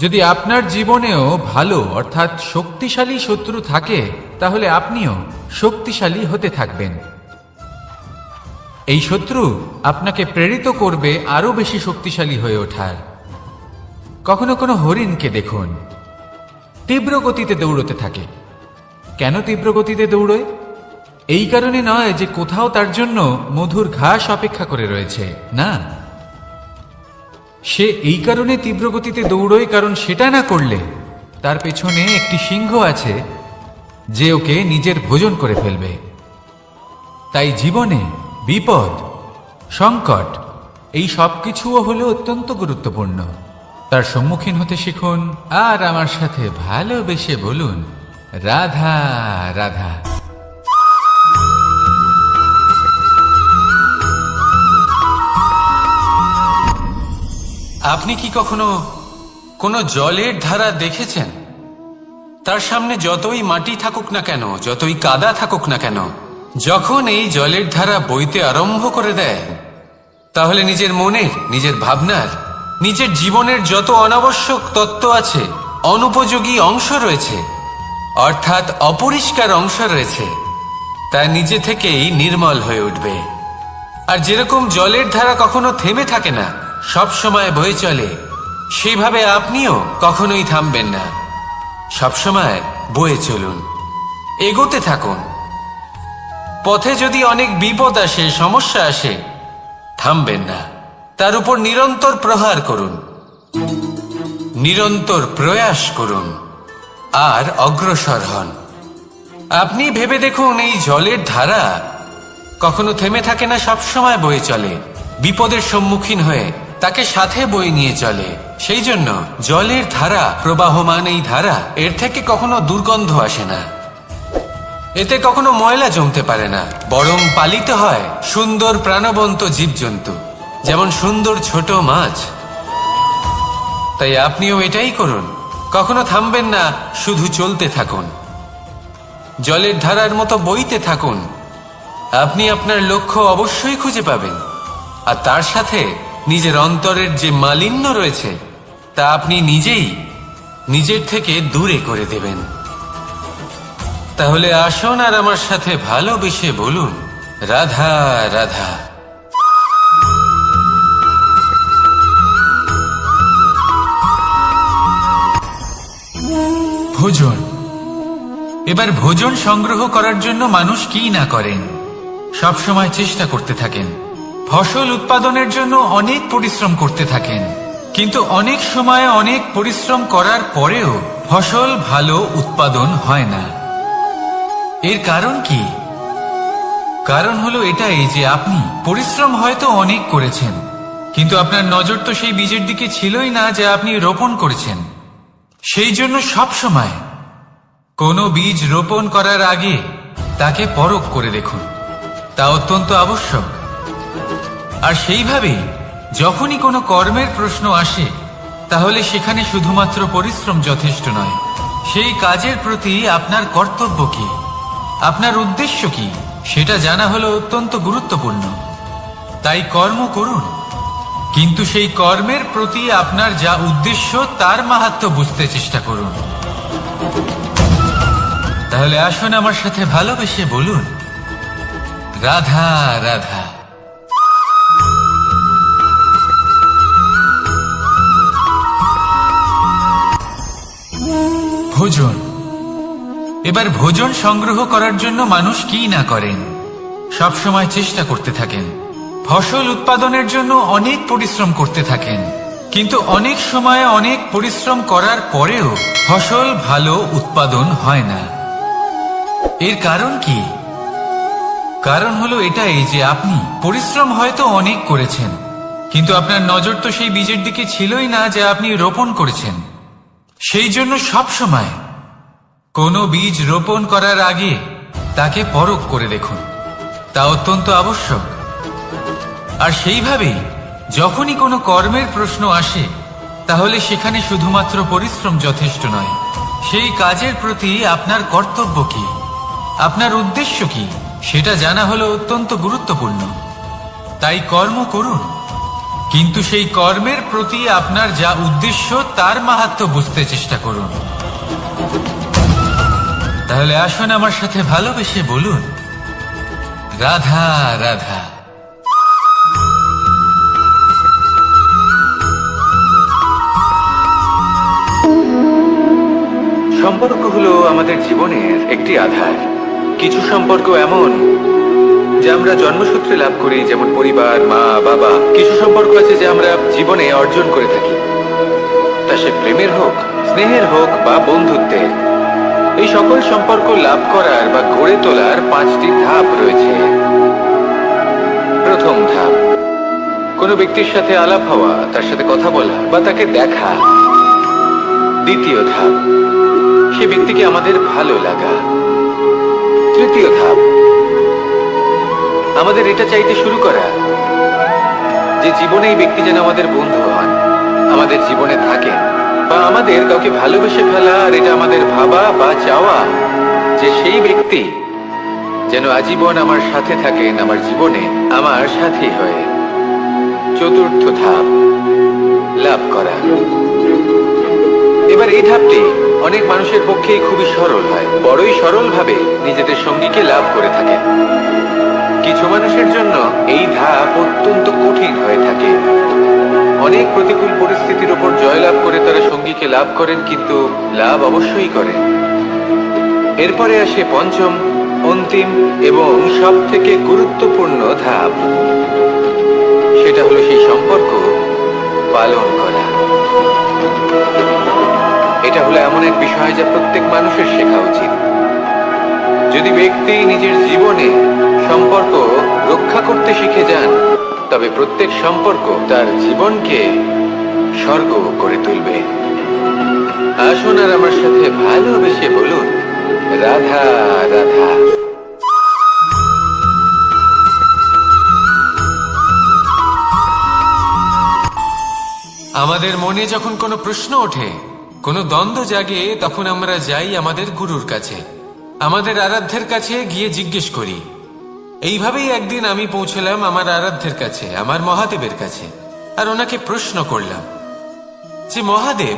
যদি আপনার জীবনেও ভালো অর্থাৎ শক্তিশালী শত্রু থাকে, তাহলে আপনিও শক্তিশালী হতে থাকবেন। এই শত্রু আপনাকে প্রেরিত করবে আরো বেশি শক্তিশালী হয়ে ওঠার। কখনো কোনো হরিণকে দেখুন, তীব্র গতিতে দৌড়তে থাকে। কেন তীব্র গতিতে দৌড়য়? এই কারণে নয় যে কোথাও তার জন্য মধুর ঘাস অপেক্ষা করে রয়েছে, না। সে এই কারণে তীব্র গতিতে দৌড়য় কারণ সেটা না করলে তার পেছনে একটি সিংহ আছে যে ওকে নিজের ভোজন করে ফেলবে। তাই জীবনে বিপদ, সংকট এই সব কিছুও হলো অত্যন্ত গুরুত্বপূর্ণ। তার সম্মুখীন হতে শিখুন আর আমার সাথে ভালোবেসে বলুন, রাধা রাধা। আপনি কি কখনো কোনো জলের ধারা দেখেছেন? তার সামনে যতই মাটি থাকুক না কেন, যতই কাদা থাকুক না কেন, যখন এই জলের ধারা বইতে আরম্ভ করে দেয়, তাহলে নিজের মনের, নিজের ভাবনার, নিজের জীবনের যত অনাবশ্যক তত্ত্ব আছে, অনুপযোগী অংশ রয়েছে, অর্থাৎ অপরিষ্কার অংশ রয়েছে, তা নিজে থেকেই নির্মল হয়ে উঠবে। আর যেরকম জলের ধারা কখনো থেমে থাকে না, সব সময় বয়ে চলে, সেইভাবে আপনিও কখনোই থামবেন না। সবসময় বয়ে চলুন, এগোতে থাকুন। পথে যদি অনেক বিপদ আসে, সমস্যা আসে, থামবেন না, তার উপর নিরন্তর প্রহার করুন, নিরন্তর প্রয়াস করুন আর অগ্রসর হন। আপনি ভেবে দেখুন, এই জলের ধারা কখনো থেমে থাকে না, সবসময় বয়ে চলে, বিপদের সম্মুখীন হয়ে তাকে সাথে বয়ে নিয়ে চলে। সেই জন্য জলের ধারা, প্রবাহমান এই ধারা, এর থেকে কখনো দুর্গন্ধ আসে না, এতে কখনো ময়লা জমতে পারে না, বরং পালিত হয় সুন্দর প্রাণবন্ত জীবজন্তু, যেমন সুন্দর ছোট মাছ। তাই আপনিও এটাই করুন, কখনো থামবেন না, শুধু চলতে থাকুন, জলের ধারার মতো বইতে থাকুন। আপনি আপনার লক্ষ্য অবশ্যই খুঁজে পাবেন, আর তার সাথে নিজের অন্তরের যে মালিন্য রয়েছে তা আপনি নিজেই নিজের থেকে দূরে করে দেবেন। তাহলে আসুন আর আমার সাথে ভালোবেসে বলুন, রাধা রাধা। ভোজন। এবার ভোজন সংগ্রহ করার জন্য মানুষ কি না করেন, সব সময় চেষ্টা করতে থাকেন। ফসল উৎপাদনের জন্য অনেক পরিশ্রম করতে থাকেন, কিন্তু অনেক সময় অনেক পরিশ্রম করার পরেও ফসল ভালো উৎপাদন হয় না। এর কারণ কি? কারণ হলো এটাই যে আপনি পরিশ্রম হয়তো অনেক করেছেন, কিন্তু আপনার নজর তো সেই বীজের দিকে ছিলই না যা আপনি রোপণ করেছেন। সেই জন্য সব সময় কোনো বীজ রোপণ করার আগে তাকে পরখ করে দেখুন, তা অত্যন্ত আবশ্যক। আর সেইভাবেই যখনই কোনো কর্মের প্রশ্ন আসে, তাহলে সেখানে শুধুমাত্র পরিশ্রম যথেষ্ট নয়, সেই কাজের প্রতি আপনার কর্তব্য কি, আপনার উদ্দেশ্য কি, সেটা জানা হলো অত্যন্ত গুরুত্বপূর্ণ। তাই কর্ম করুন, কিন্তু সেই কর্মের প্রতি আপনার যা উদ্দেশ্য তার মাহাত্ম্য বুঝতে চেষ্টা করুন। তাহলে আসুন আমার সাথে ভালোবেসে বলুন, রাধা রাধা। ভোজন। এবার ভোজন সংগ্রহ করার জন্য মানুষ কি না করেন, সব সময় চেষ্টা করতে থাকেন। ফসল উৎপাদনের জন্য অনেক পরিশ্রম করতে থাকেন, কিন্তু অনেক সময় অনেক পরিশ্রম করার পরেও ফসল ভালো উৎপাদন হয় না। এর কারণ কি? কারণ হলো এটাই যে আপনি পরিশ্রম হয়তো অনেক করেছেন, কিন্তু আপনার নজর তো সেই বীজের দিকে ছিলই না যা আপনি রোপণ করেছেন। সেই জন্য সব সময় কোনো বীজ রোপণ করার আগে তাকে পরখ করে দেখুন, তা অত্যন্ত আবশ্যক। আর সেইভাবেই যখনই কোনো কর্মের প্রশ্ন আসে, তাহলে সেখানে শুধুমাত্র পরিশ্রম যথেষ্ট নয়, সেই কাজের প্রতি আপনার কর্তব্য কি, আপনার উদ্দেশ্য কি, সেটা জানা হলো অত্যন্ত গুরুত্বপূর্ণ। তাই কর্ম করুন, কিন্তু সেই কর্মের প্রতি আপনার যা উদ্দেশ্য তার মাহাত্ম্য বুঝতে চেষ্টা করুন। তাহলে আসুন আমার সাথে ভালোবেসে বলুন, রাধা রাধা। সম্পর্ক হলো আমাদের জীবনের একটি আধার। কিছু সম্পর্ক এমন যা আমরা জন্মসূত্রে লাভ করি, যেমন পরিবার, মা বাবা। কিছু সম্পর্ক আছে যা আমরা জীবনে অর্জন করে থাকি, তা সে প্রেমের হোক, স্নেহের হোক বা বন্ধুত্বের। এই সকল সম্পর্ক লাভ করার বা গড়ে তোলার 5টি ধাপ রয়েছে। প্রথম ধাপ, কোনো ব্যক্তির সাথে আলাপ হওয়া, তার সাথে কথা বলা বা তাকে দেখা। দ্বিতীয় ধাপ, সে ব্যক্তিকে আমাদের ভালো লাগা। তৃতীয় ধাপ, আমাদের এটা চাইতে শুরু করা যে জীবনে এই ব্যক্তি যেন আমাদের বন্ধু হন, আমাদের জীবনে থাকেন, বা আমাদের কাউকে ভালোবেসে ফেলা আর এটা আমাদের ভাবা বা চাওয়া যে সেই ব্যক্তি যেন আজীবন আমার সাথে থাকেন, আমার জীবনে আমার সাথী হয়ে। চতুর্থ ধাপ, লাভ করা। এবার এই ধাপটি অনেক মানুষের পক্ষেই খুবই সরল হয়, বড়ই সরলভাবে নিজেদের সঙ্গীকে লাভ করে থাকেন। কিছু মানুষের জন্য এই ধাপ অত্যন্ত কঠিন হয়ে থাকে। অনেক প্রতিকূল পরিস্থিতির উপর জয়লাভ করে তারা সঙ্গীকে লাভ করেন, কিন্তু লাভ অবশ্যই করেন। এরপরে আসে পঞ্চম, অন্তিম এবং সব থেকে গুরুত্বপূর্ণ ধাপ। সেটা হলো সেই সম্পর্ক পালন করা। এটা হলো এমন এক বিষয় যা প্রত্যেক মানুষের শেখা উচিত। যদি ব্যক্তি নিজের জীবনে সম্পর্ক রক্ষা করতে শিখে যান, তবে প্রত্যেক সম্পর্ক তার জীবনকে স্বর্গ করে তুলবে। আসুন আর আমার সাথে ভালোবেসে বলুন, রাধা রাধা। আমাদের মনে যখন কোনো প্রশ্ন ওঠে, কোনো দ্বন্দ্ব জাগে, তখন আমরা যাই আমাদের গুরুর কাছে, আমাদের আরাধ্যের কাছে গিয়ে জিজ্ঞেস করি। এইভাবেই একদিন আমি পৌঁছলাম আমার আরাধ্যের কাছে, আমার মহাদেবের কাছে, আর ওনাকে প্রশ্ন করলাম যে মহাদেব,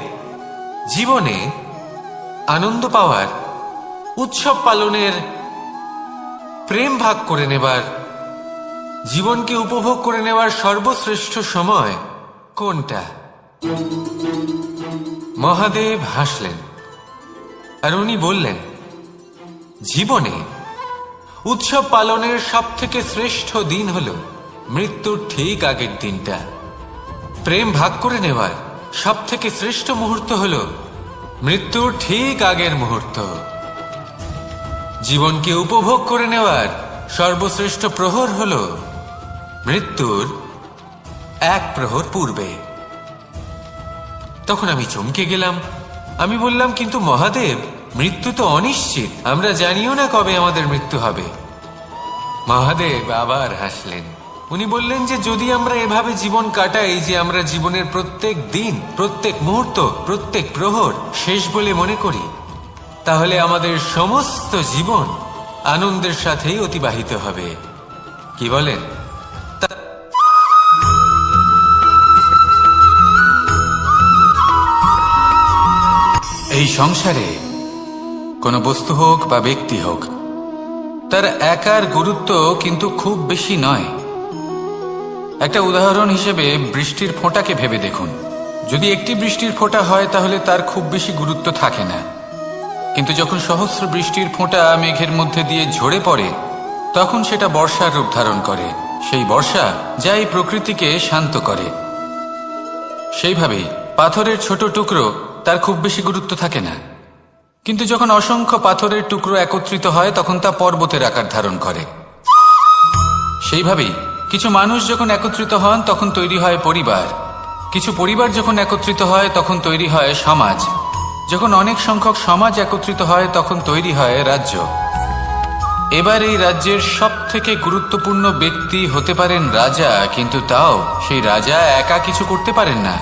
জীবনে আনন্দ পাওয়ার, উৎসব পালনের, প্রেম ভাগ করে নেবার, জীবনকে উপভোগ করে নেওয়ার সর্বশ্রেষ্ঠ সময় কোনটা? মহাদেব হাসলেন আর উনি বললেন, জীবনে উৎসব পালনের সব থেকে শ্রেষ্ঠ দিন হল মৃত্যুর ঠিক আগের দিনটা। প্রেম ভাগ করে নেওয়ার সব থেকে শ্রেষ্ঠ মুহূর্ত হল মৃত্যুর ঠিক আগের মুহূর্ত। জীবনকে উপভোগ করে নেওয়ার সর্বশ্রেষ্ঠ প্রহর হল মৃত্যুর 1 প্রহর পূর্বে। তখন আমি চমকে গেলাম। আমি বললাম, কিন্তু মহাদেব, মৃত্যু তো অনিশ্চিত, আমরা জানিও না কবে আমাদের মৃত্যু হবে। মহাদেব আবার হাসলেন। উনি বললেন যে যদি আমরা এভাবে জীবন কাটাই যে আমরা জীবনের প্রত্যেক দিন, প্রত্যেক মুহূর্ত, প্রত্যেক প্রহর শেষ বলে মনে করি, তাহলে আমাদের সমস্ত জীবন আনন্দের সাথেই অতিবাহিত হবে। কি বলেন? এই সংসারে কোনো বস্তু হোক বা ব্যক্তি হোক, তার একার গুরুত্ব কিন্তু খুব বেশি নয়। একটা উদাহরণ হিসেবে বৃষ্টির ফোঁটাকে ভেবে দেখুন। যদি একটি বৃষ্টির ফোঁটা হয় তাহলে তার খুব বেশি গুরুত্ব থাকে না, কিন্তু যখন সহস্র বৃষ্টির ফোঁটা মেঘের মধ্যে দিয়ে ঝরে পড়ে, তখন সেটা বর্ষার রূপ ধারণ করে। সেই বর্ষা যা এই প্রকৃতিকে শান্ত করে। সেইভাবেই পাথরের ছোট টুকরো, তার খুব বেশি গুরুত্ব থাকে না, কিন্তু যখন অসংখ্য পাথরের টুকরো একত্রিত হয় তখন তা পর্বতের আকার ধারণ করে। সেইভাবেই কিছু মানুষ যখন একত্রিত হন তখন তৈরি হয় পরিবার, কিছু পরিবার যখন একত্রিত হয় তখন তৈরি হয় সমাজ, যখন অনেক সংখ্যক সমাজ একত্রিত হয় তখন তৈরি হয় রাজ্য। এবার এই রাজ্যের সব থেকে গুরুত্বপূর্ণ ব্যক্তি হতে পারেন রাজা, কিন্তু তাও সেই রাজা একা কিছু করতে পারেন না।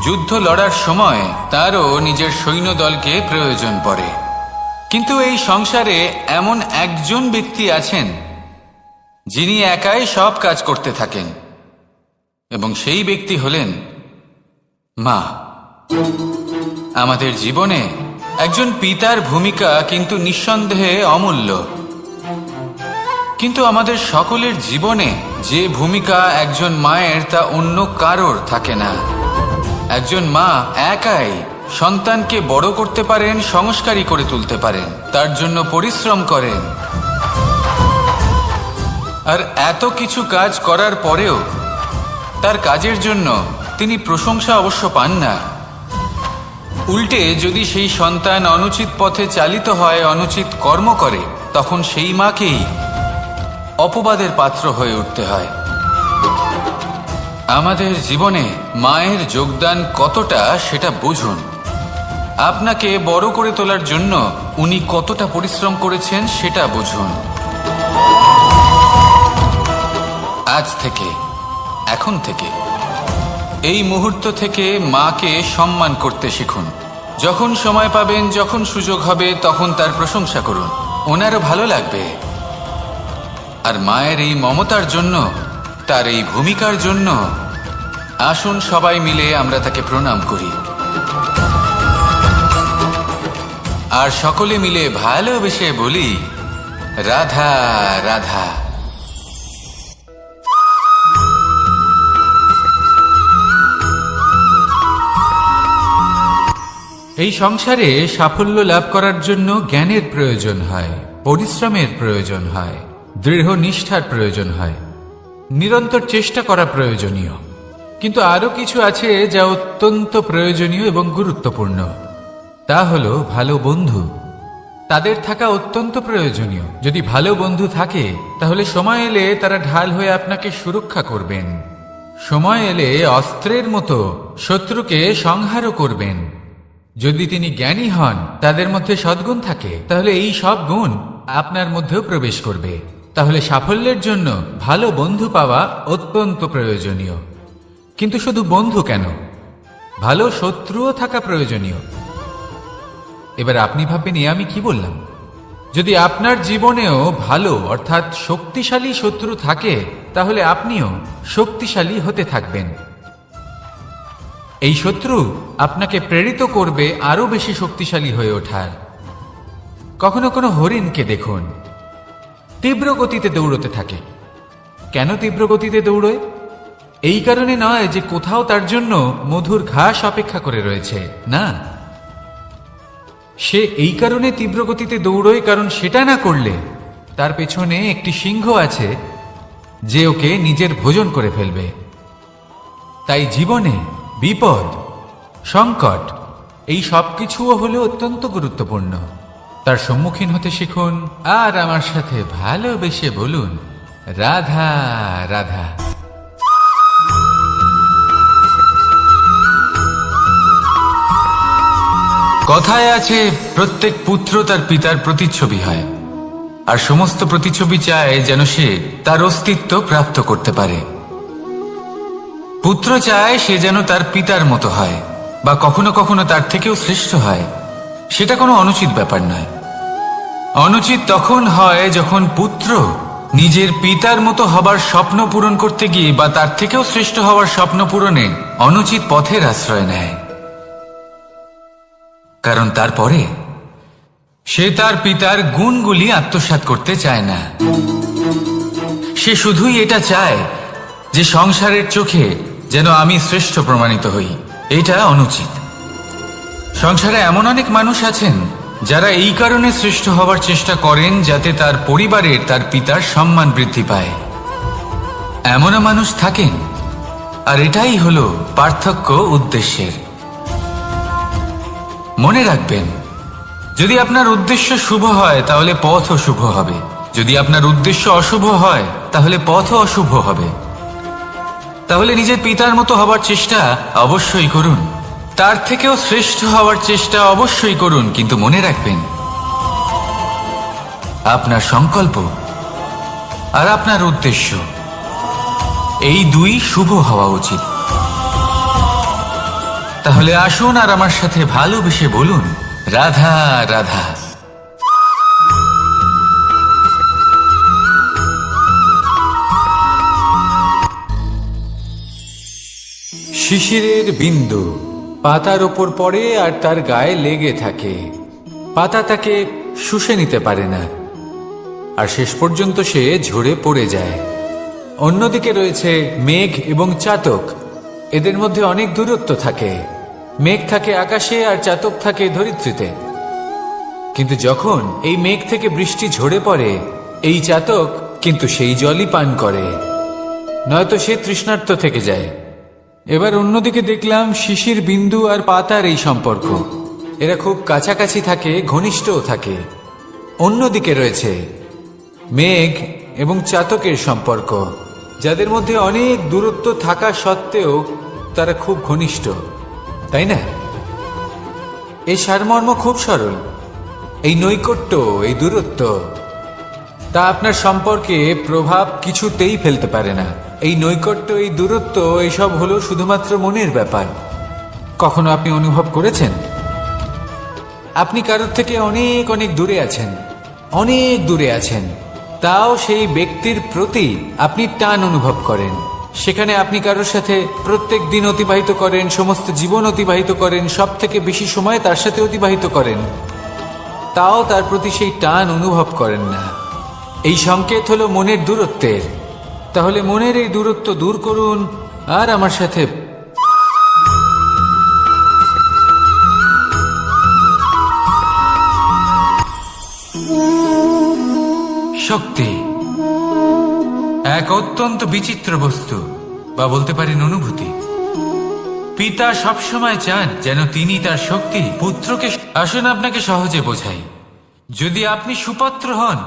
যুদ্ধ লড়ার সময় তারও নিজের সৈন্যদলকে প্রয়োজন পড়ে। কিন্তু এই সংসারে এমন একজন ব্যক্তি আছেন যিনি একাই সব কাজ করতে থাকেন। এবং সেই ব্যক্তি হলেন মা। আমাদের জীবনে একজন পিতার ভূমিকা কিন্তু নিঃসন্দেহে অমূল্য, কিন্তু আমাদের সকলের জীবনে যে ভূমিকা একজন মায়ের তা অন্য কারোর থাকে না। একজন মা একাই সন্তানকে বড় করতে পারেন, সংস্কারী করে তুলতে পারেন, তার জন্য পরিশ্রম করেন। আর এত কিছু কাজ করার পরেও তার কাজের জন্য তিনি প্রশংসা অবশ্য পান না। উল্টে যদি সেই সন্তান অনুচিত পথে চালিত হয়, অনুচিত কর্ম করে, তখন সেই মাকেই অপবাদের পাত্র হয়ে উঠতে হয়। আমাদের জীবনে মায়ের যোগদান কতটা সেটা বুঝুন। আপনাকে বড় করে তোলার জন্য উনি কতটা পরিশ্রম করেছেন সেটা বুঝুন। আজ থেকে, এখন থেকে, এই মুহূর্ত থেকে মাকে সম্মান করতে শিখুন। যখন সময় পাবেন, যখন সুযোগ হবে, তখন তার প্রশংসা করুন, ওনারও ভালো লাগবে। আর মায়ের এই মমতার জন্য, তার এই ভূমিকার জন্য আসুন সবাই মিলে আমরা তাকে প্রণাম করি, আর সকলে মিলে ভালোবেসে বলি, রাধা রাধা। এই সংসারে সাফল্য লাভ করার জন্য জ্ঞানের প্রয়োজন হয়, পরিশ্রমের প্রয়োজন হয়, দৃঢ় নিষ্ঠার প্রয়োজন হয়, নিরন্তর চেষ্টা করা প্রয়োজনীয়। কিন্তু আরো কিছু আছে যা অত্যন্ত প্রয়োজনীয় এবং গুরুত্বপূর্ণ। তা হলো ভালো বন্ধু। তাদের থাকা অত্যন্ত প্রয়োজনীয়। যদি ভালো বন্ধু থাকে তাহলে সময় এলে তারা ঢাল হয়ে আপনাকে সুরক্ষা করবেন। সময় এলে অস্ত্রের মতো শত্রুকে সংহারও করবেন। যদি তিনি জ্ঞানী হন, তাদের মধ্যে সদ্গুণ থাকে, তাহলে এই সব গুণ আপনার মধ্যেও প্রবেশ করবে। তাহলে সাফল্যের জন্য ভালো বন্ধু পাওয়া অত্যন্ত প্রয়োজনীয়। কিন্তু শুধু বন্ধু কেন, ভালো শত্রুও থাকা প্রয়োজনীয়। এবার আপনি ভাববেন, আমি কি বললাম? যদি আপনার জীবনেও ভালো অর্থাৎ শক্তিশালী শত্রু থাকে, তাহলে আপনিও শক্তিশালী হতে থাকবেন। এই শত্রু আপনাকে প্রেরিত করবে আরো বেশি শক্তিশালী হয়ে ওঠার। কখনো কোনো হরিণকে দেখুন, তীব্র গতিতে দৌড়তে থাকে। কেন তীব্র গতিতে দৌড়য়? এই কারণে নয় যে কোথাও তার জন্য মধুর ঘাস অপেক্ষা করে রয়েছে, না। সে এই কারণে তীব্র গতিতে দৌড়য় কারণ সেটা না করলে তার পেছনে একটি সিংহ আছে যে ওকে নিজের ভোজন করে ফেলবে। তাই জীবনে বিপদ, সংকট, এই সব কিছুও হলো অত্যন্ত গুরুত্বপূর্ণ। তার সম্মুখীন হতে শিখুন, আর আমার সাথে ভালোবেসে বলুন, রাধা রাধা। কথায় আছে, প্রত্যেক পুত্র তার পিতার প্রতিচ্ছবি হয়, আর সমস্ত প্রতিচ্ছবি চায় যেন সে তার অস্তিত্ব প্রাপ্ত করতে পারে। পুত্র চায় সে যেন তার পিতার মতো হয়, বা কখনো কখনো তার থেকেও শ্রেষ্ঠ হয়। সেটা কোনো অনুচিত ব্যাপার নয়। অনুচিত তখন হয় যখন পুত্র নিজের পিতার মতো হবার স্বপ্ন পূরণ করতে গিয়ে বা তার থেকেও শ্রেষ্ঠ হওয়ার স্বপ্ন পূরণে অনুচিত পথের আশ্রয় নেয়। কারণ তারপরে সে তার পিতার গুণগুলি আত্মসাৎ করতে চায় না। সে শুধুই এটা চায় যে সংসারের চোখে যেন আমি শ্রেষ্ঠ প্রমাণিত হই। এটা অনুচিত। সংসারে এমন অনেক মানুষ আছেন যারা এই কারণে শ্রেষ্ঠ হওয়ার চেষ্টা করেন যাতে তার পরিবারের, তার পিতার সম্মান বৃদ্ধি পায়। এমনও মানুষ থাকেন, আর এটাই হলো পার্থক্য উদ্দেশ্যের। মনে রাখবেন, যদি আপনার উদ্দেশ্য শুভ হয় তাহলে পথও শুভ হবে। যদি আপনার উদ্দেশ্য অশুভ হয় তাহলে পথও অশুভ হবে। তাহলে নিজের পিতার মতো হবার চেষ্টা অবশ্যই করুন, তার থেকেও শ্রেষ্ঠ হওয়ার চেষ্টা অবশ্যই করুন, কিন্তু মনে রাখবেন আপনার সংকল্প আর আপনার উদ্দেশ্য এই দুই শুভ হওয়া উচিত। তাহলে আসুন আর আমার সাথে ভালোবেসে বলুন, রাধা রাধা। শিশিরের বিন্দু পাতার ওপর পড়ে আর তার গায়ে লেগে থাকে। পাতা তাকে শুষে নিতে পারে না, আর শেষ পর্যন্ত সে ঝরে পড়ে যায়। অন্যদিকে রয়েছে মেঘ এবং চাতক। এদের মধ্যে অনেক দূরত্ব থাকে। মেঘ থাকে আকাশে আর চাতক থাকে ধরিত্রীতে। কিন্তু যখন এই মেঘ থেকে বৃষ্টি ঝরে পড়ে, এই চাতক কিন্তু সেই জলই পান করে, নয়তো সে তৃষ্ণার্ত থেকে যায়। এবার অন্যদিকে দেখলাম শিশির বিন্দু আর পাতার এই সম্পর্ক। এরা খুব কাছাকাছি থাকে, ঘনিষ্ঠও থাকে। অন্যদিকে রয়েছে মেঘ এবং চাতকের সম্পর্ক, যাদের মধ্যে অনেক দূরত্ব থাকা সত্ত্বেও তারা খুব ঘনিষ্ঠ, তাই না? এই সারমর্ম খুব সরল। এই নৈকট্য, এই দূরত্ব, তা আপনার সম্পর্কে প্রভাব কিছুতেই ফেলতে পারে না। এই নৈকট্য, এই দূরত্ব, এইসব হলো শুধুমাত্র মনের ব্যাপার। কখনো আপনি অনুভব করেছেন আপনি কারোর থেকে অনেক অনেক দূরে আছেন, অনেক দূরে আছেন, তাও সেই ব্যক্তির প্রতি আপনি টান অনুভব করেন। সেখানে আপনি কারোর সাথে প্রত্যেক দিন অতিবাহিত করেন, সমস্ত জীবন অতিবাহিত করেন, সব থেকে বেশি সময় তার সাথে অতিবাহিত করেন, তাও তার প্রতি সেই টান অনুভব করেন না। এই সংকেত হলো মনের দূরত্বের। তাহলে মনের এই দূরত্ব দূর করুন আর আমার সাথে শক্তি এক অত্যন্ত বিচিত্র বস্তু, বা বলতে পারেন অনুভূতি। পিতা সবসময় চান যেন তিনি তার শক্তি পুত্রকে। আসুন আপনাকে সহজে বোঝাই। যদি আপনি সুপাত্র হন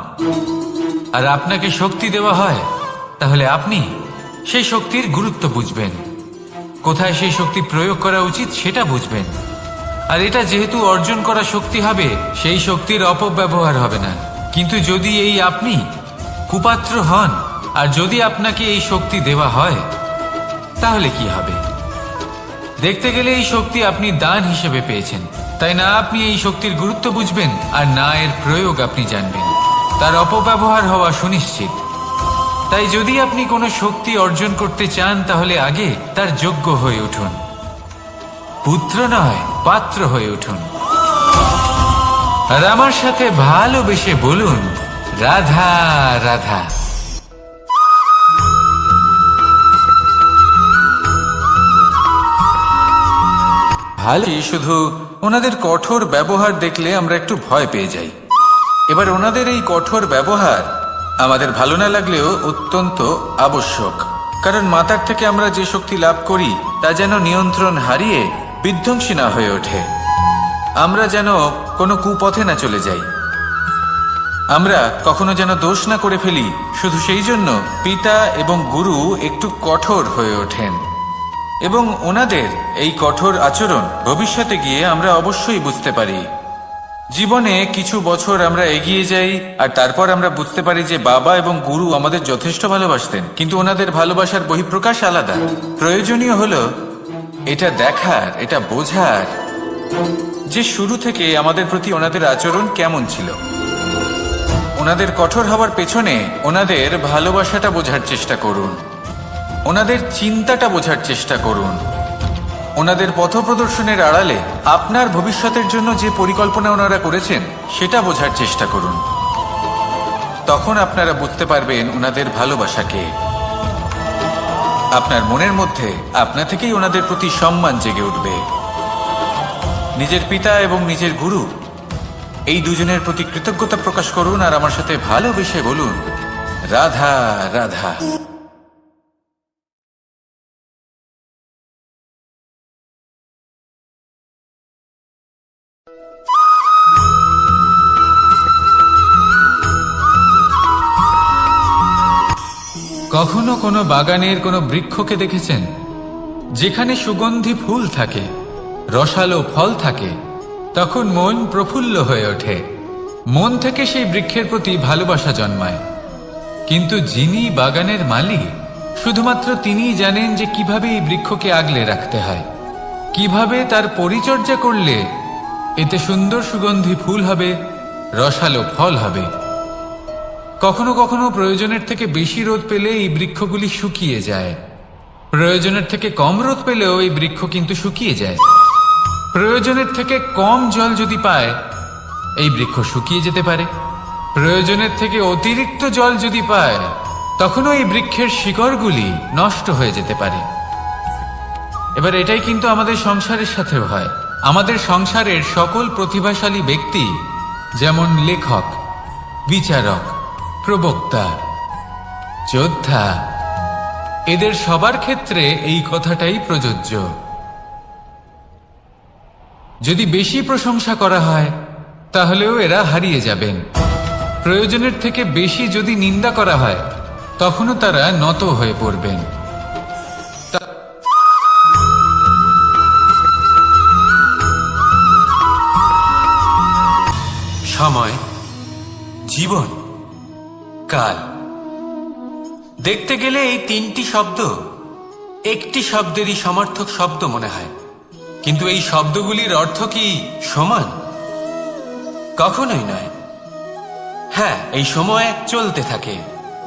আর আপনাকে শক্তি দেওয়া হয়, তাহলে আপনি সেই শক্তির গুরুত্ব বুঝবেন, কোথায় সেই শক্তি প্রয়োগ করা উচিত সেটা বুঝবেন। আর এটা যেহেতু অর্জন করা শক্তি হবে, সেই শক্তির অপব্যবহার হবে না। কিন্তু যদি এই আপনি কুপাত্র হন আর যদি আপনাকে এই শক্তি দেওয়া হয়, তাহলে কি হবে? দেখতে গেলে এই শক্তি আপনি দান হিসেবে পেয়েছেন, তাই না আপনি এই শক্তির গুরুত্ব বুঝবেন আর না এর প্রয়োগ আপনি জানবেন। তার অপব্যবহার হওয়া সুনিশ্চিত। তাই যদি আপনি কোনো শক্তি অর্জন করতে চান, তাহলে আগে তার যোগ্য হয়ে উঠুন। পুত্র নয়, পাত্র হয়ে উঠুন। আর আমার সাথে ভালোবেসে বলুন, রাধা রাধা। ভালো, শুধু ওনাদের কঠোর ব্যবহার দেখলে আমরা একটু ভয় পেয়ে যাই। এবার ওনাদের এই কঠোর ব্যবহার আমাদের ভালো না লাগলেও অত্যন্ত আবশ্যক, কারণ মাতার থেকে আমরা যে শক্তি লাভ করি তা যেন নিয়ন্ত্রণ হারিয়ে বিধ্বংসী না হয়ে ওঠে। আমরা যেন কোনো কুপথে না চলে যাই, আমরা কখনো যেন দোষ না করে ফেলি। শুধু সেই জন্য পিতা এবং গুরু একটু কঠোর হয়ে ওঠেন, এবং ওনাদের এই কঠোর আচরণ ভবিষ্যতে গিয়ে আমরা অবশ্যই বুঝতে পারি। জীবনে কিছু বছর আমরা এগিয়ে যাই আর তারপর আমরা বুঝতে পারি যে বাবা এবং গুরু আমাদের যথেষ্ট ভালোবাসতেন, কিন্তু ওনাদের ভালোবাসার বহিঃপ্রকাশ আলাদা। প্রয়োজনীয় হলো এটা দেখার, এটা বোঝার যে শুরু থেকে আমাদের প্রতি ওনাদের আচরণ কেমন ছিল। ওনাদের কঠোর হওয়ার পেছনে ওনাদের ভালোবাসাটা বোঝার চেষ্টা করুন, ওনাদের চিন্তাটা বোঝার চেষ্টা করুন। ওনাদের পথপ্রদর্শনের আড়ালে আপনার ভবিষ্যতের জন্য যে পরিকল্পনা ওনারা করেছেন সেটা বোঝার চেষ্টা করুন। তখন আপনারা বুঝতে পারবেন ওনাদের ভালোবাসাকে। আপনার মনের মধ্যে আপনা থেকেই ওনাদের প্রতি সম্মান জেগে উঠবে। নিজের পিতা এবং নিজের গুরু এই দুজনের প্রতি কৃতজ্ঞতা প্রকাশ করুন আর আমার সাথে ভালোবেসে বলুন, রাধা রাধা। কখনো কোনো বাগানের কোনো বৃক্ষকে দেখেছেন যেখানে সুগন্ধি ফুল থাকে, রসালো ফল থাকে? তখন মন প্রফুল্ল হয়ে ওঠে, মন থেকে সেই বৃক্ষের প্রতি ভালোবাসা জন্মায়। কিন্তু যিনি বাগানের মালিক, শুধুমাত্র তিনিই জানেন যে কিভাবে এই বৃক্ষকে আগলে রাখতে হয়, কিভাবে তার পরিচর্যা করলে এতে সুন্দর সুগন্ধি ফুল হবে, রসালো ফল হবে। কখনো কখনো প্রয়োজনের থেকে বেশি রোদ পেলে এই বৃক্ষগুলি শুকিয়ে যায়, প্রয়োজনের থেকে কম রোদ পেলেও এই বৃক্ষ কিন্তু শুকিয়ে যায়। প্রয়োজনের থেকে কম জল যদি পায়, এই বৃক্ষ শুকিয়ে যেতে পারে। প্রয়োজনের থেকে অতিরিক্ত জল যদি পায়, তখনও এই বৃক্ষের শিকড়গুলি নষ্ট হয়ে যেতে পারে। এবার এটাই কিন্তু আমাদের সংসারের সাথেও হয়। আমাদের সংসারের সকল প্রতিভাশালী ব্যক্তি, যেমন লেখক, বিচারক, প্রবক্তা, যোদ্ধা, এদের সবার ক্ষেত্রে এই কথাটাই প্রযোজ্য। যদি বেশি প্রশংসা করা হয়, তাহলেও এরা হারিয়ে যাবেন। প্রয়োজনের থেকে বেশি যদি নিন্দা করা হয়, তখনও তারা নত হয়ে পড়বেন। সময়, জীবন, কাল। দেখতে গেলে এই তিনটি শব্দ একটি শব্দেরই সমার্থক শব্দ মনে হয়, কিন্তু এই শব্দগুলির অর্থ কি সমান? কখনোই নয়। হ্যাঁ, এই সময় চলতে থাকে,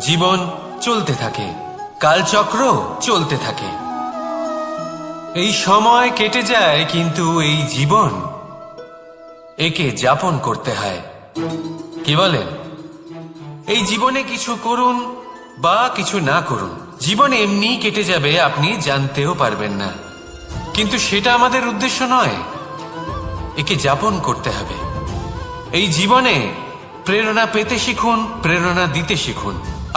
জীবন চলতে থাকে, কালচক্র চলতে থাকে। এই সময় কেটে যায়, কিন্তু এই জীবন, একে যাপন করতে হয়। কি বলেন? এই জীবনে কিছু করুন বা কিছু না করুন, জীবন এমনি কেটে যাবে, আপনি জানতেও পারবেন না। কিন্তু সেটা আমাদের উদ্দেশ্য নয়, একে যাপন করতে হবে। এই জীবনে প্রেরণা পেতে শিখুন, প্রেরণা দিতে শিখুন,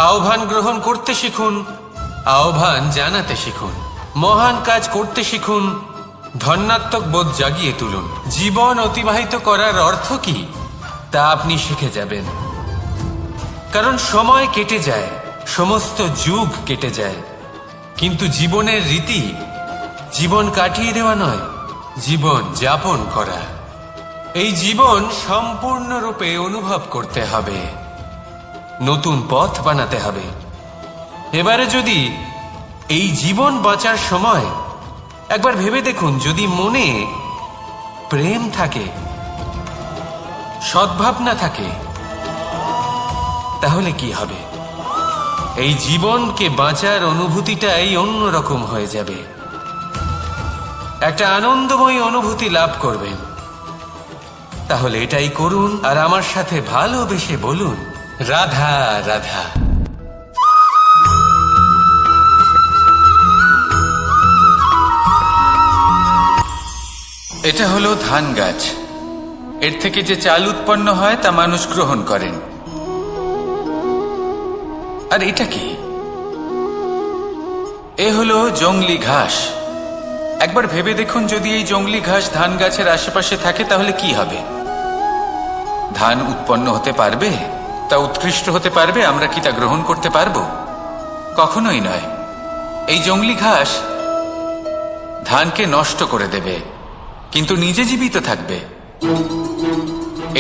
আহ্বান গ্রহণ করতে শিখুন, আহ্বান জানাতে শিখুন, মহান কাজ করতে শিখুন, ধন্যাত্মক বোধ জাগিয়ে তুলুন। জীবন অতিবাহিত করার অর্থ কি তা আপনি শিখে যাবেন। কারণ সময় কেটে যায়, সমস্ত যুগ কেটে যায়, কিন্তু জীবনের রীতি জীবন কাটিয়ে দেওয়া নয়, জীবন যাপন করা। এই জীবন সম্পূর্ণরূপে অনুভব করতে হবে, নতুন পথ বানাতে হবে। এবারে যদি এই জীবন বাঁচার সময় একবার ভেবে দেখুন, যদি মনে প্রেম থাকে, সদ্ভাবনা থাকে, তাহলে কি হবে? এই জীবনকে বাঁচার অনুভূতিটাই অন্যরকম হয়ে যাবে, একটা আনন্দময় অনুভূতি লাভ করবেন। তাহলে এটাই করুন, আর আমার সাথে ভালোবেসে বলুন, রাধা রাধা। এটা হলো ধান গাছ। এর থেকে যে চাল উৎপন্ন হয় তা মানুষ গ্রহণ করেন। আর এটা কি? এ হলো জংলি ঘাস। একবার ভেবে দেখুন, যদি এই জংলি ঘাস ধান গাছের আশেপাশে থাকে, তাহলে কি হবে? ধান উৎপন্ন হতে পারবে? তা উৎকৃষ্ট হতে পারবে? আমরা কি তা গ্রহণ করতে পারবো? কখনোই নয়। এই জংলি ঘাস ধানকে নষ্ট করে দেবে, কিন্তু নিজে জীবিত থাকবে।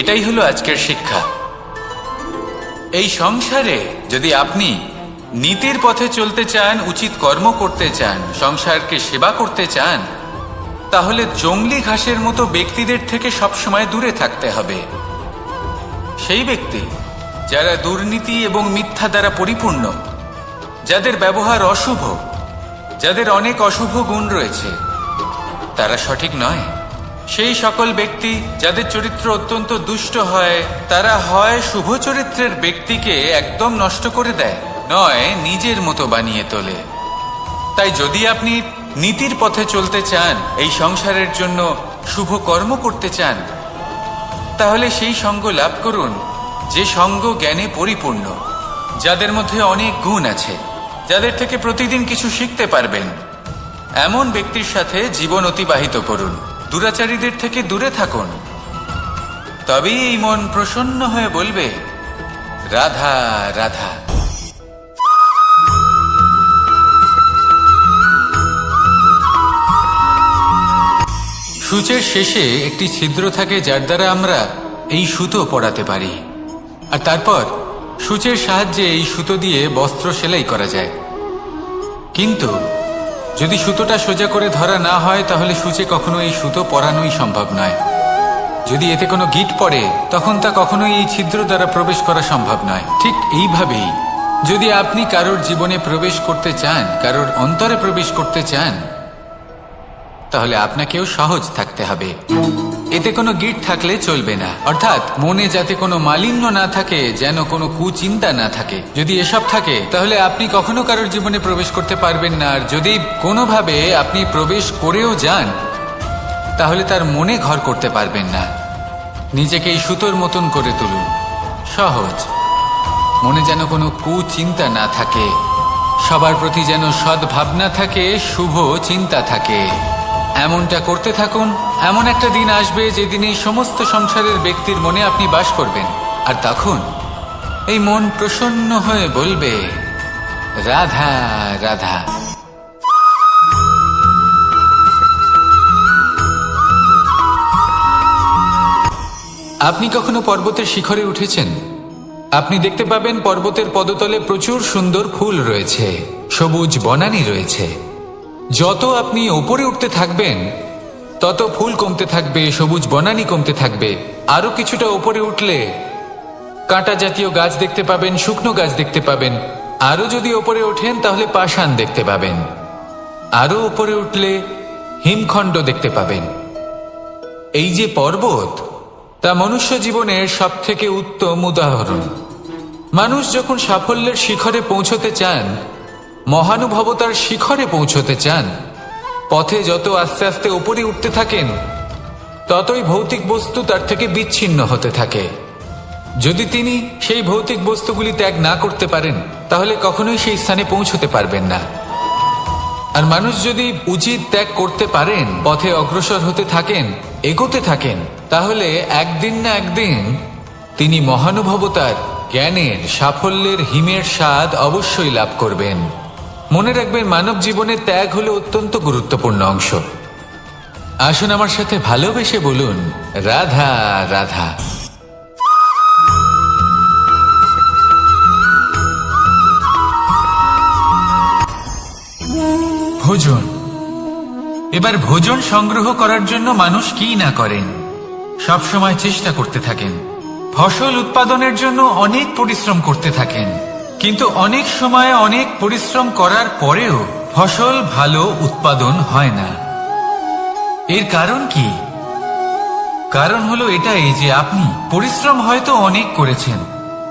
এটাই হলো আজকের শিক্ষা। এই সংসারে যদি আপনি নীতির পথে চলতে চান, উচিত কর্ম করতে চান, সংসারকে সেবা করতে চান, তাহলে জংলি ঘাসের মতো ব্যক্তিদের থেকে সবসময় দূরে থাকতে হবে। সেই ব্যক্তি যারা দুর্নীতি এবং মিথ্যা দ্বারা পরিপূর্ণ, যাদের ব্যবহার অশুভ, যাদের অনেক অশুভ গুণ রয়েছে, তারা সঠিক নয়। সেই সকল ব্যক্তি যাদের চরিত্র অত্যন্ত দুষ্ট হয়, তারা হয় শুভ চরিত্রের ব্যক্তিকে একদম নষ্ট করে দেয়, নয় নিজের মতো বানিয়ে তোলে। তাই যদি আপনি নীতির পথে চলতে চান, এই সংসারের জন্য শুভ কর্ম করতে চান, তাহলে সেই সঙ্গ লাভ করুন যে সঙ্গ জ্ঞানে পরিপূর্ণ, যাদের মধ্যে অনেক গুণ আছে, যাদের থেকে প্রতিদিন কিছু শিখতে পারবেন। এমন ব্যক্তির সাথে জীবন অতিবাহিত করুন, দুরাচারীদের থেকে দূরে থাকুন। তবেই এই মন প্রসন্ন হয়ে বলবে, রাধা রাধা। সূচের শেষে একটি ছিদ্র থাকে, যার দ্বারা আমরা এই সুতো পরাতে পারি, আর তারপর সূচের সাহায্যে এই সুতো দিয়ে বস্ত্র সেলাই করা যায়। কিন্তু যদি সুতোটা সোজা করে ধরা না হয়, তাহলে সূচে কখনো এই সুতো পরানোই সম্ভব নয়। যদি এতে কোনো গিঁট পড়ে, তখন তা কখনোই এই ছিদ্র দ্বারা প্রবেশ করা সম্ভব নয়। ঠিক এইভাবেই যদি আপনি কারোর জীবনে প্রবেশ করতে চান, কারোর অন্তরে প্রবেশ করতে চান, তাহলে আপনাকেও সহজ থাকতে হবে। এতে কোনো গিট থাকলে চলবে না, অর্থাৎ মনে যাতে কোনো মালিন্য না থাকে, যেন কোনো কুচিন্তা না থাকে। যদি এসব থাকে তাহলে আপনি কখনো কারোর জীবনে প্রবেশ করতে পারবেন না। আর যদি কোনোভাবে আপনি প্রবেশ করেও যান, তাহলে তার মনে ঘর করতে পারবেন না। নিজেকে এই সুতোর মতন করে তুলুন, সহজ। মনে যেন কোনো কুচিন্তা না থাকে, সবার প্রতি যেন সদ্ভাবনা থাকে, শুভ চিন্তা থাকে। এমনটা করতে থাকুন। এমন একটা দিন আসবে যেদিন এই সমস্ত সংসারের ব্যক্তির মনে আপনি বাস করবেন, আর তখন এই মন প্রসন্ন হয়ে বলবে, রাধা রাধা। আপনি কখনো পর্বতের শিখরে উঠেছেন? আপনি দেখতে পাবেন পর্বতের পদতলে প্রচুর সুন্দর ফুল রয়েছে, সবুজ বনানী রয়েছে। যত আপনি ওপরে উঠতে থাকবেন তত ফুল কমতে থাকবে, সবুজ বনানী কমতে থাকবে। আরো কিছুটা ওপরে উঠলে কাঁটা জাতীয় গাছ দেখতে পাবেন, শুকনো গাছ দেখতে পাবেন। আরো যদি ওপরে ওঠেন তাহলে পাষাণ দেখতে পাবেন। আরো ওপরে উঠলে হিমখণ্ড দেখতে পাবেন। এই যে পর্বত, তা মনুষ্য জীবনের সব থেকে উত্তম উদাহরণ। মানুষ যখন সাফল্যের শিখরে পৌঁছতে চান, মহানুভবতার শিখরে পৌঁছতে চান, পথে যত আস্তে আস্তে উপরে উঠতে থাকেন, ততই ভৌতিক বস্তু তার থেকে বিচ্ছিন্ন হতে থাকে। যদি তিনি সেই ভৌতিক বস্তুগুলি ত্যাগ না করতে পারেন, তাহলে কখনোই সেই স্থানে পৌঁছতে পারবেন না। আর মানুষ যদি উচিত ত্যাগ করতে পারেন, পথে অগ্রসর হতে থাকেন, এগোতে থাকেন, তাহলে একদিন না একদিন তিনি মহানুভবতার, জ্ঞানের, সাফল্যের হিমের স্বাদ অবশ্যই লাভ করবেন। মনে রাখবেন, মানব জীবনে ত্যাগ হলো অত্যন্ত গুরুত্বপূর্ণ অংশ। আসুন আমার সাথে ভালোবেসে বলুন, রাধা রাধা। ভোজন। এবার ভোজন সংগ্রহ করার জন্য মানুষ কি না করেন, সব সময় চেষ্টা করতে থাকেন। ফসল উৎপাদনের জন্য অনেক পরিশ্রম করতে থাকেন, কিন্তু অনেক সময় অনেক পরিশ্রম করার পরেও ফসল ভালো উৎপাদন হয় না। এর কারণ কি? কারণ হলো এটাই যে আপনি পরিশ্রম হয়তো অনেক করেছেন,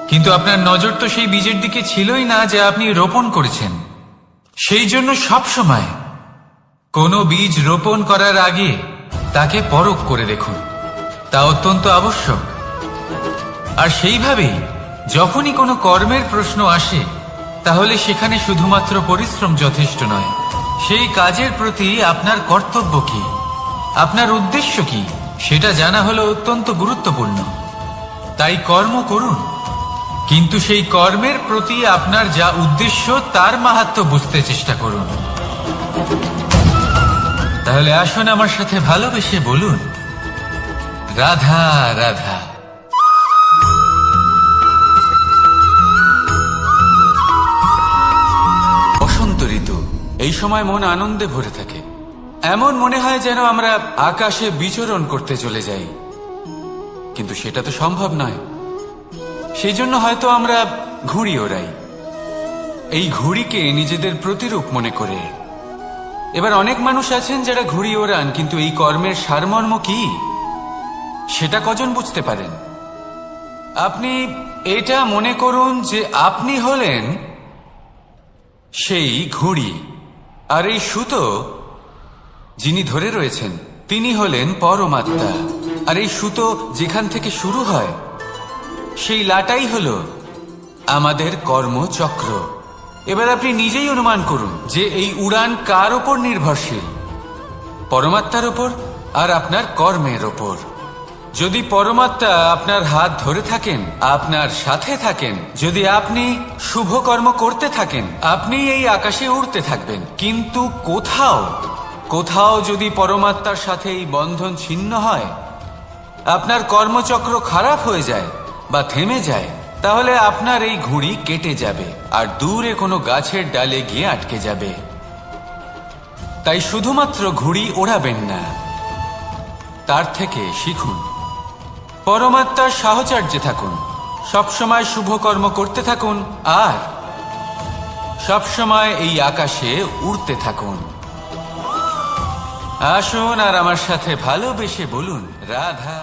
কিন্তু আপনার নজর তো সেই বীজের দিকে ছিলই না যা আপনি রোপণ করেছেন। সেই জন্য সব সময় কোনো বীজ রোপণ করার আগে তাকে পরখ করে দেখুন, তা অত্যন্ত আবশ্যক। আর সেইভাবেই যখনই কোনো কর্মের প্রশ্ন আসে, তাহলে সেখানে শুধুমাত্র পরিশ্রম যথেষ্ট নয়। সেই কাজের প্রতি আপনার কর্তব্য কি, আপনার উদ্দেশ্য কি, সেটা জানা হলো অত্যন্ত গুরুত্বপূর্ণ। তাই কর্ম করুন, কিন্তু সেই কর্মের প্রতি আপনার যা উদ্দেশ্য তার মাহাত্ম্য বুঝতে চেষ্টা করুন। তাহলে আসুন আমার সাথে ভালোবেসে বলুন, রাধা রাধা। বসন্ত ঋতু, এই সময় মন আনন্দে ভরে থাকে। এমন মনে হয় যেন আমরা আকাশে বিচরণ করতে চলে যাই, কিন্তু সেটা তো সম্ভব নয়। সেই জন্য হয়তো আমরা ঘুড়ি ওড়াই, এই ঘুড়িকে নিজেদের প্রতিরূপ মনে করে। এবার অনেক মানুষ আছেন যারা ঘুড়ি ওড়ান, কিন্তু এই কর্মের সারমর্ম কি সেটা কজন বুঝতে পারেন? আপনি এটা মনে করুন যে আপনি হলেন সেই ঘুড়ি, আর এই সুতো যিনি ধরে রয়েছেন তিনি হলেন পরমাত্মা। আর এই সুতো যেখান থেকে শুরু হয়, সেই লাটাই হলো আমাদের কর্মচক্র। এবার আপনি নিজেই অনুমান করুন যে এই উড়ান কার ওপর নির্ভরশীল, পরমাত্মার ওপর আর আপনার কর্মের ওপর। যদি পরমাত্মা আপনার হাত ধরে থাকেন, আপনার সাথে থাকেন, যদি আপনি শুভ কর্ম করতে থাকেন, আপনি এই আকাশে উড়তে থাকবেন। কিন্তু কোথাও কোথাও যদি পরমাত্মার সাথে এই বন্ধন ছিন্ন হয়, আপনার কর্মচক্র খারাপ হয়ে যায় বা থেমে যায়, তাহলে আপনার এই ঘুড়ি কেটে যাবে আর দূরে কোনো গাছের ডালে গিয়ে আটকে যাবে। তাই শুধুমাত্র ঘুড়ি ওড়াবেন না, তার থেকে শিখুন, পরমাত্মার সাহচর্যে থাকুন, সবসময় শুভ কর্ম করতে থাকুন, আর সবসময় এই আকাশে উড়তে থাকুন। আসুন আর আমার সাথে ভালোবেসে বলুন রাধা।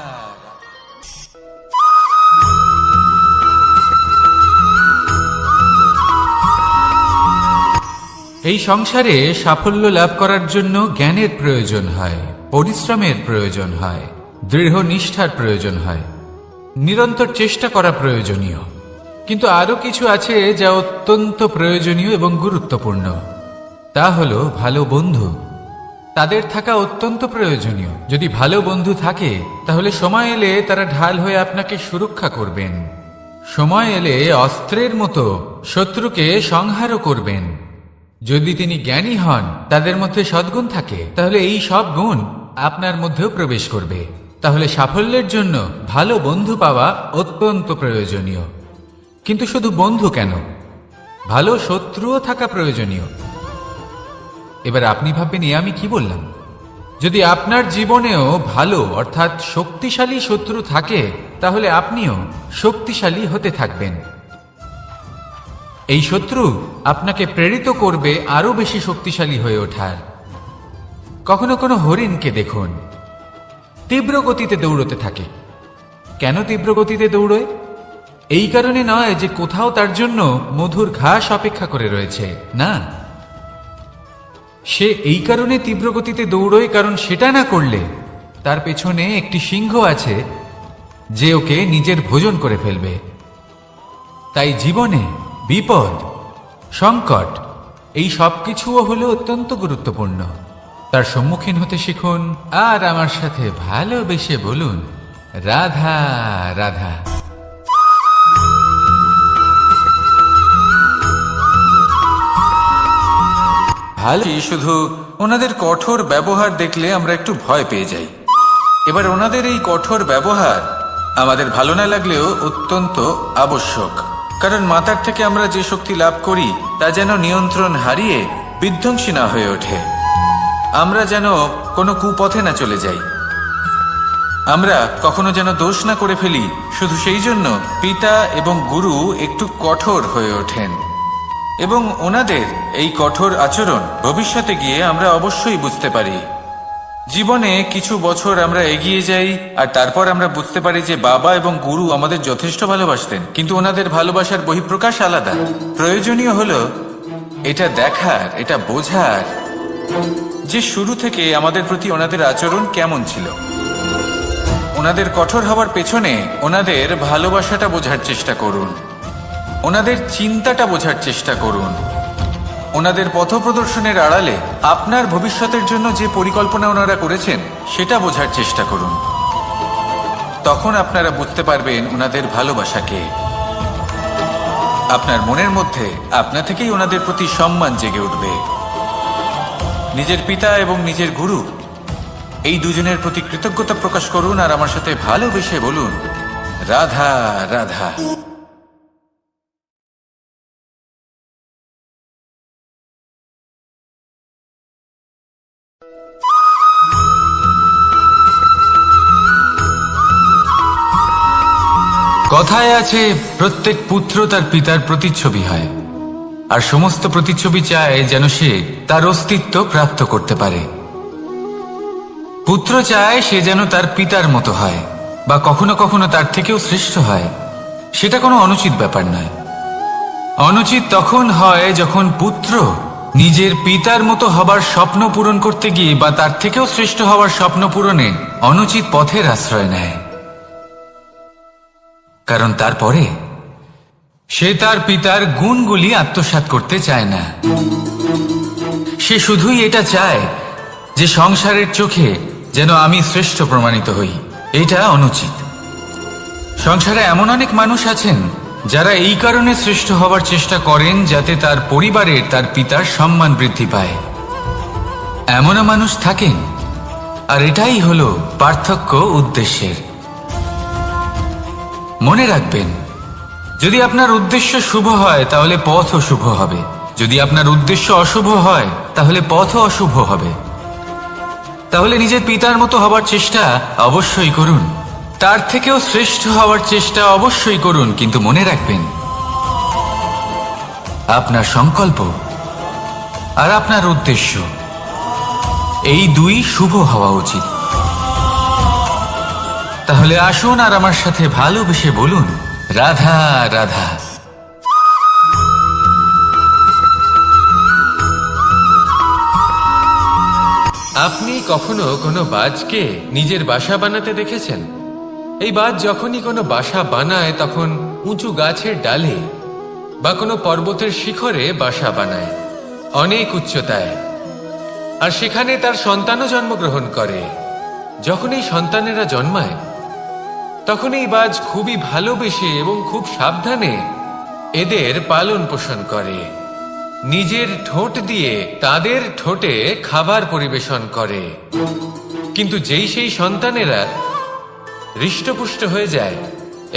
এই সংসারে সাফল্য লাভ করার জন্য জ্ঞানের প্রয়োজন হয়, পরিশ্রমের প্রয়োজন হয়, দৃঢ় নিষ্ঠার প্রয়োজন হয়, নিরন্তর চেষ্টা করা প্রয়োজনীয়। কিন্তু আরো কিছু আছে যা অত্যন্ত প্রয়োজনীয় এবং গুরুত্বপূর্ণ। তা হলো ভালো বন্ধু। তাদের থাকা অত্যন্ত প্রয়োজনীয়। যদি ভালো বন্ধু থাকে তাহলে সময় এলে তারা ঢাল হয়ে আপনাকে সুরক্ষা করবেন। সময় এলে অস্ত্রের মতো শত্রুকে সংহারও করবেন। যদি তিনি জ্ঞানী হন, তাদের মধ্যে সদ্গুণ থাকে, তাহলে এই সব গুণ আপনার মধ্যেও প্রবেশ করবে। তাহলে সাফল্যের জন্য ভালো বন্ধু পাওয়া অত্যন্ত প্রয়োজনীয়। কিন্তু শুধু বন্ধু কেন, ভালো শত্রুও থাকা প্রয়োজনীয়। এবার আপনি ভাববেন, আমি কি বললাম? যদি আপনার জীবনেও ভালো অর্থাৎ শক্তিশালী শত্রু থাকে, তাহলে আপনিও শক্তিশালী হতে থাকবেন। এই শত্রু আপনাকে প্রেরিত করবে আরো বেশি শক্তিশালী হয়ে ওঠার। কখনো কোনো হরিণকে দেখুন, তীব্র গতিতে দৌড়তে থাকে। কেন তীব্র গতিতে দৌড়য়? এই কারণে নয় যে কোথাও তার জন্য মধুর ঘাস অপেক্ষা করে রয়েছে, না। সে এই কারণে তীব্র গতিতে দৌড়য় কারণ সেটা না করলে তার পেছনে একটি সিংহ আছে যে ওকে নিজের ভোজন করে ফেলবে। তাই জীবনে বিপদ, সংকট, এই সব কিছুও হলো অত্যন্ত গুরুত্বপূর্ণ। তার সম্মুখীন হতে শিখুন আর আমার সাথে ভালোবেসে বলুন রাধা রাধা। ভালো, শুধু ওনাদের কঠোর ব্যবহার দেখলে আমরা একটু ভয় পেয়ে যাই। এবার ওনাদের এই কঠোর ব্যবহার আমাদের ভালো না লাগলেও অত্যন্ত আবশ্যক, কারণ মাতার থেকে আমরা যে শক্তি লাভ করি তা যেন নিয়ন্ত্রণ হারিয়ে বিধ্বংসী না হয়ে ওঠে। আমরা যেন কোনো কুপথে না চলে যাই, আমরা কখনো যেন দোষ না করে ফেলি। শুধু সেই জন্য পিতা এবং গুরু একটু কঠোর হয়ে ওঠেন, এবং ওনাদের এই কঠোর আচরণ ভবিষ্যতে গিয়ে আমরা অবশ্যই বুঝতে পারি। জীবনে কিছু বছর আমরা এগিয়ে যাই আর তারপর আমরা বুঝতে পারি যে বাবা এবং গুরু আমাদের যথেষ্ট ভালোবাসতেন, কিন্তু ওনাদের ভালোবাসার বহিঃপ্রকাশ আলাদা। প্রয়োজনীয় হলো এটা দেখার, এটা বোঝার যে শুরু থেকে আমাদের প্রতি ওনাদের আচরণ কেমন ছিল। ওনাদের কঠোর হওয়ার পেছনে ওনাদের ভালোবাসাটা বোঝার চেষ্টা করুন, ওনাদের চিন্তাটা বোঝার চেষ্টা করুন, ওনাদের পথপ্রদর্শনের আড়ালে আপনার ভবিষ্যতের জন্য যে পরিকল্পনা ওনারা করেছেন সেটা বোঝার চেষ্টা করুন। তখন আপনারা বুঝতে পারবেন ওনাদের ভালোবাসাকে। আপনার মনের মধ্যে আপনা থেকেই ওনাদের প্রতি সম্মান জেগে উঠবে। নিজের পিতা এবং নিজের গুরু এই দুজনের প্রতি কৃতজ্ঞতা প্রকাশ করুন আর আমার সাথে ভালোবেসে বলুন রাধা রাধা। কথায় আছে, প্রত্যেক পুত্র তার পিতার প্রতিচ্ছবি হয়, আর সমস্ত প্রতিচ্ছবি চায় যেন সে তার অস্তিত্ব প্রাপ্ত করতে পারে। পুত্র চায় সে যেন তার পিতার মতো হয়, বা কখনো কখনো তার থেকেও শ্রেষ্ঠ হয়। সেটা কোনো অনুচিত ব্যাপার নয়। অনুচিত তখন হয় যখন পুত্র নিজের পিতার মতো হবার স্বপ্ন পূরণ করতে গিয়ে বা তার থেকেও শ্রেষ্ঠ হওয়ার স্বপ্ন পূরণে অনুচিত পথের আশ্রয় নেয়। কারণ তারপরে সে তার পিতার গুণগুলি আত্মসাৎ করতে চায় না। সে শুধুই এটা চায় যে সংসারের চোখে যেন আমি শ্রেষ্ঠ প্রমাণিত হই। এটা অনুচিত। সংসারে এমন অনেক মানুষ আছেন যারা এই কারণে শ্রেষ্ঠ হবার চেষ্টা করেন যাতে তার পরিবারের তার পিতার সম্মান বৃদ্ধি পায়। এমনও মানুষ থাকেন, আর এটাই হলো পার্থক্য উদ্দেশ্যের। মনে রাখবেন, যদি আপনার উদ্দেশ্য শুভ হয় তাহলে পথও শুভ হবে, যদি আপনার উদ্দেশ্য অশুভ হয় তাহলে পথও অশুভ হবে। তাহলে নিজের পিতার মতো হবার চেষ্টা অবশ্যই করুন, তার থেকেও শ্রেষ্ঠ হওয়ার চেষ্টা অবশ্যই করুন, কিন্তু মনে রাখবেন আপনার সংকল্প আর আপনার উদ্দেশ্য, এই দুই শুভ হওয়া উচিত। তাহলে আসুন আর আমার সাথে ভালোবেসে বলুন, রাধা রাধা। আপনি কখনো কোনো বাজকে নিজের বাসা বানাতে দেখেছেন? এই বাজ যখনই কোনো বাসা বানায় তখন উঁচু গাছের ডালে বা কোনো পর্বতের শিখরে বাসা বানায়, অনেক উচ্চতায়। আর সেখানে তার সন্তানও জন্মগ্রহণ করে। যখন এই সন্তানেরা জন্মায় তখন এই বাজ খুবই ভালোবেসে এবং খুব সাবধানে এদের পালন পোষণ করে। নিজের ঠোঁট দিয়ে তাদের ঠোঁটে খাবার পরিবেশন করে। কিন্তু যেই সেই সন্তানেরা হৃষ্টপুষ্ট হয়ে যায়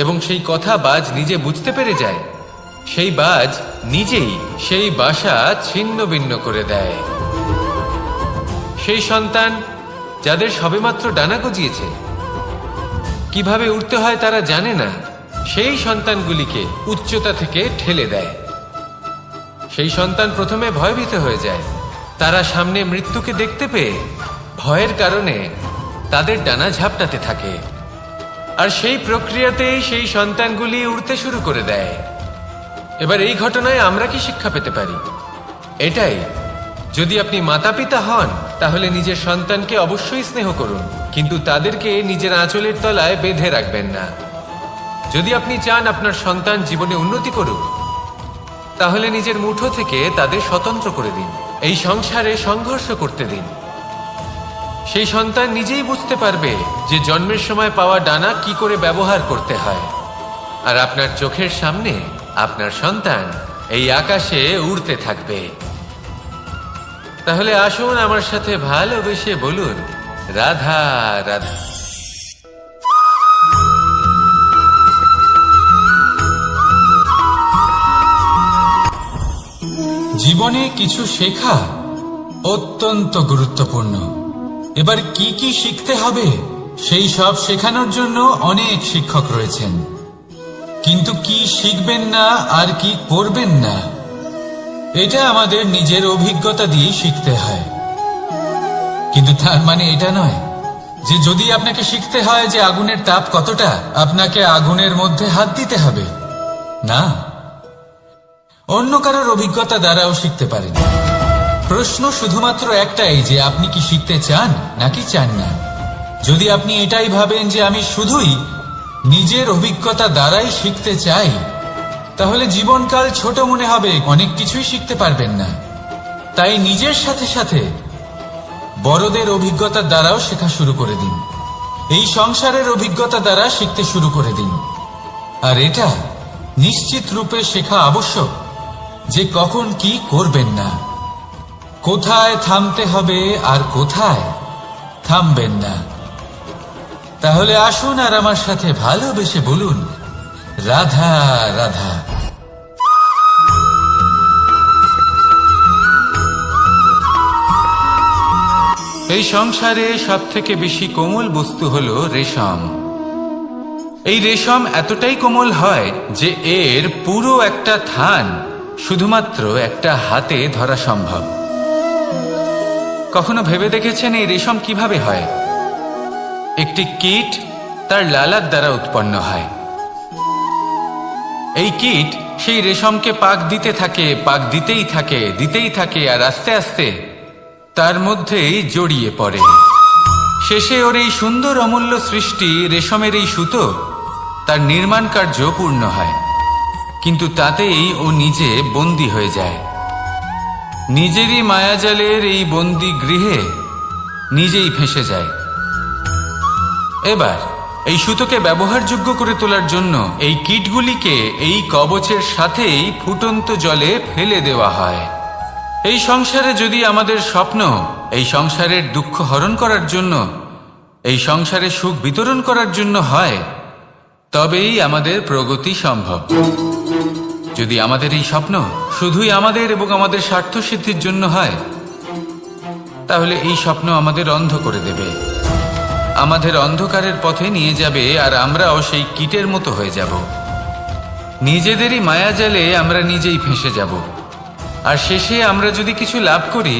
এবং সেই কথা বাজ নিজে বুঝতে পেরে যায়, সেই বাজ নিজেই সেই বাসা ছিন্ন ভিন্ন করে দেয়। সেই সন্তান যাদের সবেমাত্র ডানা গজিয়েছে, কিভাবে উঠতে হয় তারা জানে না, সেই সন্তানগুলিকে উচ্চতা থেকে ঠেলে দেয়। সেই সন্তান প্রথমে ভয়ভীত হয়ে যায়। তারা সামনে মৃত্যুকে দেখতে পেয়ে ভয়ের কারণে তাদের ডানা ঝাপটাতে থাকে। আর সেই প্রক্রিয়াতেই সেই সন্তানগুলি উড়তে শুরু করে দেয়। এবার এই ঘটনায় আমরা কি শিক্ষা পেতে পারি? এটাই, যদি আপনি মাতা পিতা হন তাহলে নিজের সন্তানকে অবশ্যই স্নেহ করুন, কিন্তু তাদেরকে নিজের আঁচলের তলায় বেঁধে রাখবেন না। যদি আপনি চান আপনার সন্তান জীবনে উন্নতি করুক, তাহলে নিজের মুঠো থেকে তাদের স্বতন্ত্র করে দিন। এই সংসারে সংঘর্ষ করতে দিন। সেই সন্তান নিজেই বুঝতে পারবে যে জন্মের সময় পাওয়া ডানা কি করে ব্যবহার করতে হয়। আর আপনার চোখের সামনে আপনার সন্তান এই আকাশে উড়তে থাকবে। তাহলে আসুন আমার সাথে ভালোবেসে বলুন, রাধা রাধা। জীবনে কিছু শেখা অত্যন্ত গুরুত্বপূর্ণ। এবার কি কি শিখতে হবে সেই সব শেখানোর জন্য অনেক শিক্ষক রয়েছেন, কিন্তু কি শিখবেন না আর কি করবেন না এটা আমাদের নিজের অভিজ্ঞতা দিয়ে শিখতে হয়। কিন্তু তার মানে এটা নয় যে যদি আপনাকে শিখতে হয় যে আগুনের তাপ কতটা, আপনাকে আগুনের মধ্যে হাত দিতে হবে। না, অন্য কারোর অভিজ্ঞতা দ্বারাও শিখতে পারেন। প্রশ্ন শুধুমাত্র একটাই যে আপনি কি শিখতে চান নাকি চান না। যদি আপনি এটাই ভাবেন যে আমি শুধুই নিজের অভিজ্ঞতা দ্বারাই শিখতে চাই, তাহলে জীবনকাল ছোট মনে হবে, অনেক কিছুই শিখতে পারবেন না। তাই নিজের সাথে সাথে বড়দের অভিজ্ঞতার দ্বারাও শেখা শুরু করে দিন। এই সংসারের অভিজ্ঞতা দ্বারা শিখতে শুরু করে দিন। আর এটা নিশ্চিত রূপে শেখা আবশ্যক যে কখন কি করবেন না, কোথায় থামতে হবে আর কোথায় থামবেন না। তাহলে আসুন আর আমার সাথে ভালোবেসে বলুন, রাধা রাধা। এই সংসারে সব থেকে বেশি কোমল বস্তু হলো রেশম। এই রেশম এতটাই কোমল হয় যে এর পুরো একটা থান শুধুমাত্র একটা হাতে ধরা সম্ভব। কখনো ভেবে দেখেছেন এই রেশম কিভাবে হয়? একটি কীট তার লালার দ্বারা উৎপন্ন হয়। এই কীট সেই রেশমকে পাক দিতে থাকে, পাক দিতেই থাকে, আর আস্তে আস্তে তার মধ্যেই জড়িয়ে পড়ে। শেষে ওর এই সুন্দর অমূল্য সৃষ্টি রেশমের এই সুতো তার নির্মাণ কার্য পূর্ণ হয়, কিন্তু তাতেই ও নিজে বন্দী হয়ে যায়। নিজেরই মায়াজালের এই বন্দী গৃহে নিজেই ফেঁসে যায়। এবার এই সুতোকে ব্যবহারযোগ্য করে তোলার জন্য এই কীটগুলিকে এই কবচের সাথেই ফুটন্ত জলে ফেলে দেওয়া হয়। এই সংসারে যদি আমাদের স্বপ্ন এই সংসারের দুঃখ হরণ করার জন্য, এই সংসারে সুখ বিতরণ করার জন্য হয়, তবেই আমাদের প্রগতি সম্ভব। যদি আমাদের এই স্বপ্ন শুধুই আমাদের এবং আমাদের স্বার্থ সিদ্ধির জন্য হয়, তাহলে এই স্বপ্ন আমাদের অন্ধ করে দেবে, আমাদের অন্ধকারের পথে নিয়ে যাবে, আর আমরাও সেই কীটের মতো হয়ে যাব। নিজেদেরই মায়াজালে আমরা নিজেই ফেঁসে যাব। আর শেষে আমরা যদি কিছু লাভ করি